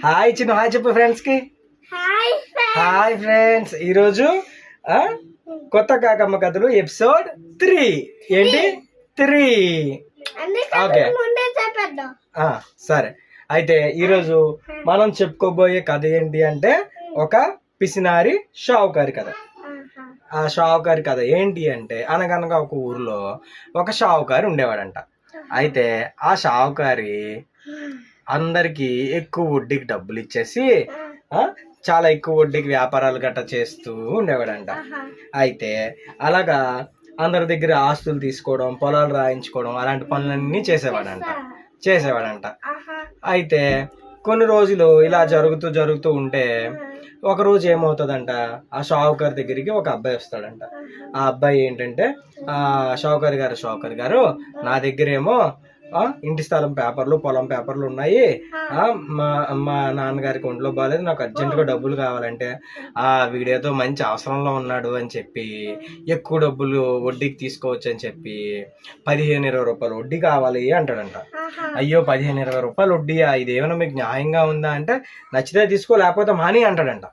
Hi చిన్న hi చెప్పు friends కి. హాయ్ ఫ్రెండ్స్, ఈరోజు కొత్త కాకమ్మ కథలు ఎపిసోడ్ 3. ఏంటి 3? ఓకే సరే. అయితే ఈరోజు మనం చెప్పుకోబోయే కథ ఏంటి అంటే ఒక పిసినారి షావుకారి కథ. ఆ షావుకారి కథ ఏంటి అంటే అనగనగా ఒక ఊర్లో ఒక షావుకారి ఉండేవాడంట. అయితే ఆ షావుకారి అందరికి ఎక్కువ వడ్డీకి డబ్బులు ఇచ్చేసి చాలా ఎక్కువ వడ్డీకి వ్యాపారాలు గట్రా చేస్తూ ఉండేవాడంట. అయితే అలాగా అందరి దగ్గర ఆస్తులు తీసుకోవడం, పొలాలు రాయించుకోవడం అలాంటి పనులన్నీ చేసేవాడంట. అయితే కొన్ని రోజులు ఇలా జరుగుతూ ఉంటే ఒక రోజు ఏమవుతుందంట, ఆ షావుకారి దగ్గరికి ఒక అబ్బాయి వస్తాడంట. ఆ అబ్బాయి ఏంటంటే, షావుకారి గారు నా దగ్గర ఏమో ఇంటి స్థలం పేపర్లు, పొలం పేపర్లు ఉన్నాయి. మా నాన్నగారికి ఒంట్లో బాగాలేదు, నాకు అర్జెంటుగా డబ్బులు కావాలంటే వీడేదో మంచి అవసరంలో ఉన్నాడు అని చెప్పి ఎక్కువ డబ్బులు వడ్డీకి తీసుకోవచ్చు అని చెప్పి 15-20 రూపాయలు వడ్డీ కావాలి అంటాడంట. అయ్యో 15-20 రూపాయలు వడ్డీయా, ఇదేమైనా మీకు న్యాయంగా ఉందా అంటే నచ్చితే తీసుకో లేకపోతే మాని అంటాడంట.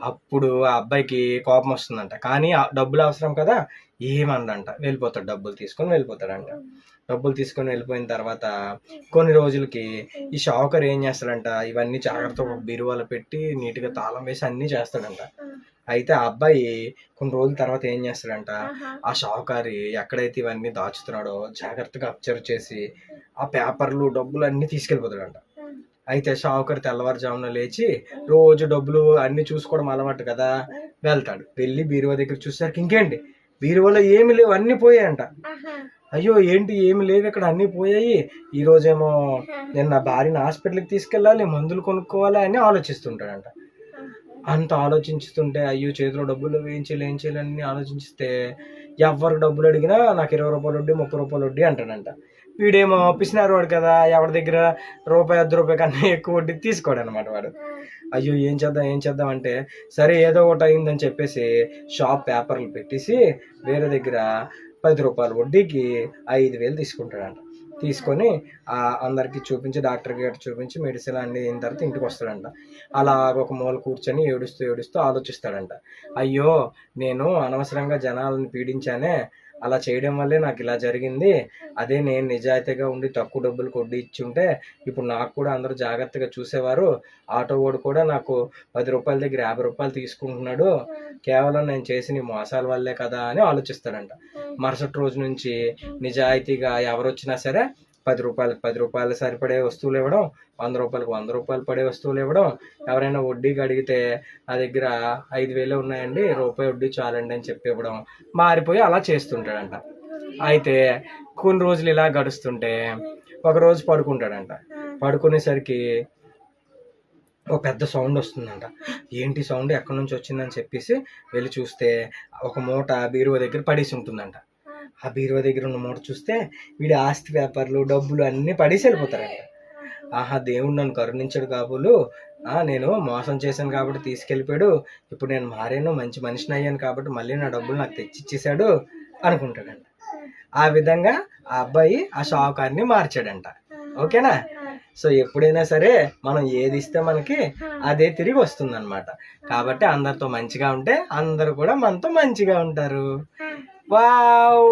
అప్పుడు ఆ అబ్బాయికి కోపం వస్తుందంట. కానీ డబ్బులు అవసరం కదా, ఏమనడంట, వెళ్ళిపోతాడు. డబ్బులు తీసుకొని వెళ్ళిపోయిన తర్వాత కొన్ని రోజులకి ఈ షావుకారు ఏం చేస్తాడంట, ఇవన్నీ జాగ్రత్తగా బీరువాలో పెట్టి నీట్గా తాళం వేసి అన్నీ చేస్తాడంట. అయితే ఆ అబ్బాయి కొన్ని రోజుల తర్వాత ఏం చేస్తాడంట, ఆ షావుకారి ఎక్కడైతే ఇవన్నీ దాచుతున్నాడో జాగ్రత్తగా అబ్జర్వ్ చేసి ఆ పేపర్లు, డబ్బులు అన్నీ తీసుకెళ్ళిపోతాడంట. అయితే షావుకారి తెల్లవారుజామున లేచి రోజు డబ్బులు అన్ని చూసుకోవడం అలవాటు కదా, వెళ్ళి బీరువా దగ్గర చూసేసరికి ఇంకేంటి, బీరువాలో ఏమి లేవు, అన్ని పోయాయంట. అయ్యో ఏంటి ఏమి లేవు ఇక్కడ, అన్నీ పోయాయి. ఈ రోజేమో నేను నా భార్యని హాస్పిటల్కి తీసుకెళ్ళాలి, మందులు కొనుక్కోవాలి అని ఆలోచిస్తుంటాడంట. అంత ఆలోచిస్తుంటే అయ్యో చేతిలో డబ్బులు ఏం చేయాలి అని ఆలోచిస్తే ఎవరికి డబ్బులు అడిగినా నాకు 20 రూపాయలు వడ్డీ, 30 రూపాయలు వడ్డీ అంటాడంట. వీడేమో పిసినారు వాడు కదా, ఎవరి దగ్గర రూపాయి 10 రూపాయి కన్నా ఎక్కువ వడ్డీ తీసుకోడు అనమాట వాడు. అయ్యో ఏం చేద్దాం అంటే సరే ఏదో ఒకటి అయిందని చెప్పేసి షాప్ పేపర్లు పెట్టేసి వేరే దగ్గర 10 రూపాయలు వడ్డీకి 5,000 తీసుకుంటాడంట. తీసుకొని అందరికి చూపించి, డాక్టర్ గారు చూపించి మెడిసిన్ అన్ని అయిన తర్వాత ఇంటికి వస్తాడంట. అలా ఒక మూల కూర్చొని ఏడుస్తూ ఆలోచిస్తాడంట. అయ్యో నేను అనవసరంగా జనాలను పీడించానే, అలా చేయడం వల్లే నాకు ఇలా జరిగింది. అదే నేను నిజాయితీగా ఉండి తక్కువ డబ్బులు వడ్డీ ఇచ్చుంటే ఇప్పుడు నాకు కూడా అందరూ జాగ్రత్తగా చూసేవారు. ఆటో వాడు కూడా నాకు 10 రూపాయల దగ్గర 50 రూపాయలు తీసుకుంటున్నాడు, కేవలం నేను చేసిన మోసాల వల్లే కదా అని ఆలోచిస్తాడంట. మరుసటి రోజు నుంచి నిజాయితీగా ఎవరు వచ్చినా సరే 10 రూపాయలు సరిపడే వస్తువులు ఇవ్వడం, 100 రూపాయలకు 100 రూపాయలు పడే వస్తువులు ఇవ్వడం. ఎవరైనా వడ్డీకి అడిగితే నా దగ్గర 5,000 ఉన్నాయండి, రూపాయి వడ్డీ చాలండి అని చెప్పి ఇవ్వడం, మారిపోయి అలా చేస్తుంటాడంట. అయితే కొన్ని రోజులు ఇలా గడుస్తుంటే ఒకరోజు పడుకుంటాడంట. పడుకునేసరికి ఒక పెద్ద సౌండ్ వస్తుందంట. ఏంటి సౌండ్, ఎక్కడి నుంచి వచ్చిందని చెప్పేసి వెళ్ళి చూస్తే ఒక మూట బీరువా దగ్గర పడేసి ఉంటుందంట. ఆ బీరువా దగ్గర ఉన్న మూట చూస్తే వీడి ఆస్తి పేపర్లు, డబ్బులు అన్నీ పడేసి వెళ్ళిపోతారంట. దేవుడు నన్ను కరుణించాడు కాబోలు, నేను మోసం చేశాను కాబట్టి తీసుకెళ్ళిపోయాడు, ఇప్పుడు నేను మారాను, మంచి మనిషిని అయ్యాను కాబట్టి మళ్ళీ నా డబ్బులు నాకు తెచ్చిచ్చేసాడు అనుకుంటాడంట. ఆ విధంగా ఆ అబ్బాయి ఆ షావుకారిని మార్చాడంట. ఓకేనా? సో ఎప్పుడైనా సరే మనం ఏది ఇస్తే మనకి అదే తిరిగి వస్తుంది అనమాట. కాబట్టి అందరితో మంచిగా ఉంటే అందరూ కూడా మనతో మంచిగా ఉంటారు. వావ్,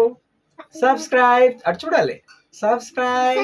సబ్స్క్రైబ్, అటు చూడాలి, సబ్స్క్రైబ్.